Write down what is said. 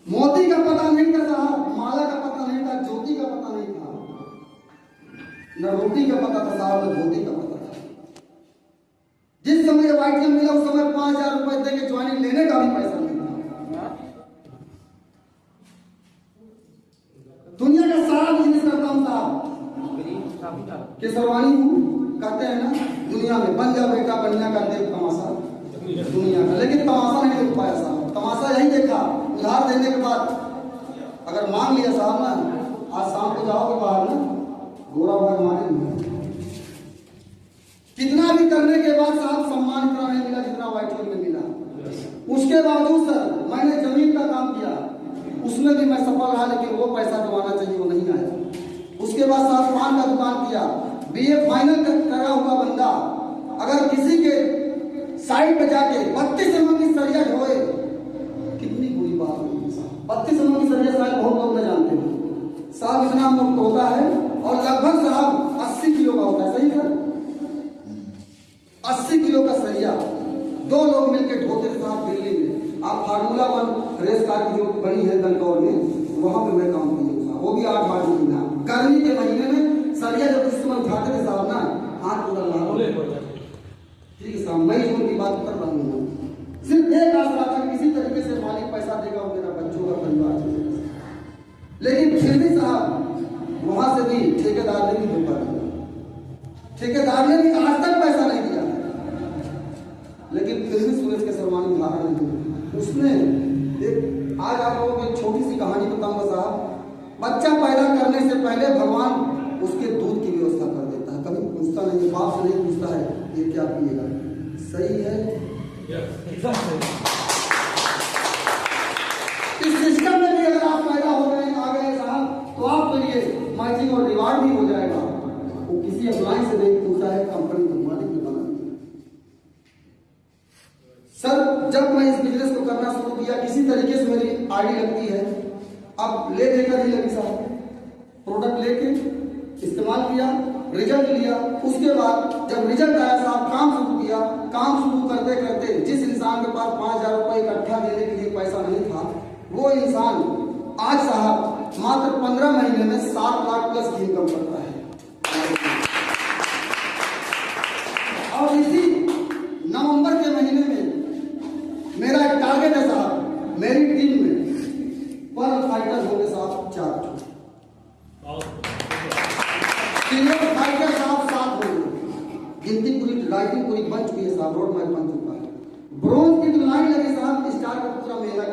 मोती का पता नहीं था साहब, माला का पता नहीं था, ज्योति का पता नहीं था, न रोटी का पता था साहब, न धोती का पता था। जिस समय व्हाइट क्लब मिला उस समय 5,000 रुपए दे के ज्वाइनिंग लेने का भी पैसा नहीं था। दुनिया का सारा बिजनेस करता हूं साहब, केसरवानी हूं, कहते हैं ना दुनिया में बन जा बेटा बनने का देख तमाशा दुनिया का, लेकिन तमाशा नहीं देख पाया साहब। तमाशा यही देखा, उधार देने के बाद अगर मांग लिया साहब ना, आज शाम को जाओगे बाहर ना, गोरा भाग मारेंगे। कितना भी करने के बाद साहब सम्मान इतना नहीं मिला जितना व्हाइट क्लब में मिला। उसके बावजूद सर मैंने जमीन का काम किया, उसमें भी मैं सफल रहा, लेकिन वो पैसा जो आना चाहिए वो नहीं आया। उसके बाद साहब पान का दुकान किया, BA फाइनल करा हुआ बंदा अगर किसी के साइड पे जाके 32 mm की सरिया ढोए, कितनी बुरी बात होगी साहब। 32 mm की सरिया शायद बहुत लोग न जानते हैं साहब, इतना मुक्त होता है और लगभग साहब 80 किलो का होता है, सही सर? 80 किलो का सरिया 2 लोग मिलकर ढोते थे साहब दिल्ली में। आप फार्मूला 1 रेस कार की जो बनी है दलकौर में, वहां पे मैं काम किया साहब, वो भी 8 महीना गर्मी के महीने में सरिया जब इस समय उठाते थे साहब ना, हाथ पूरा लाल। ठीक है साहब, मैं जून की बात कर रहा हूँ। सिर्फ एक आशा था किसी तरीके से मालिक पैसा देगा और मेरा बच्चों का परिवार चलेगा, लेकिन फिर भी साहब वहां से भी ठेकेदार ने भी धोखा दिया। ठेकेदार ने भी आज तक पैसा नहीं दिया, लेकिन फिर भी सूरज के सरवानी धारा नहीं दी उसने। एक आज आप लोगों को एक छोटी सी कहानी बताऊंगा साहब। बच्चा पैदा करने से पहले भगवान उसके दूध की व्यवस्था कर देता है, कभी पूछता नहीं, बाप से नहीं पूछता है ये क्या पिएगा, सही है? इस सिस्टम में भी अगर आप पैदा हो गए आ गए साहब, तो आपके लिए मैचिंग और रिवार्ड भी हो जाएगा। वो किसी अप्लाइन से नहीं पूछता है, कंपनी का मालिक भी बना। सर जब मैं इस बिजनेस को करना शुरू किया, किसी तरीके से मेरी आईडी लगती है, अब ले देकर ही लगी साहब। प्रोडक्ट लेके इस्तेमाल किया, रिजल्ट लिया, उसके बाद जब रिजल्ट आया साहब काम शुरू किया। काम शुरू करते करते जिस इंसान के पास 5,000 रुपए इकट्ठा देने के लिए पैसा नहीं था, वो इंसान आज साहब मात्र 15 महीने में 7 लाख प्लस की इनकम करता है। और इसी नवंबर के महीने में मेरा एक टारगेट है साहब, मेरी टीम में वर्ल्ड फाइटर होंगे साहब 4, सीनियर फाइटर साहब 7 होंगे। गिनती पूरी लाइटिंग पूरी बन चुकी है साहब, रोड मैप बन चुका है। ब्रोंज की जो लाइन लगी साहब, स्टार का पूरा मेला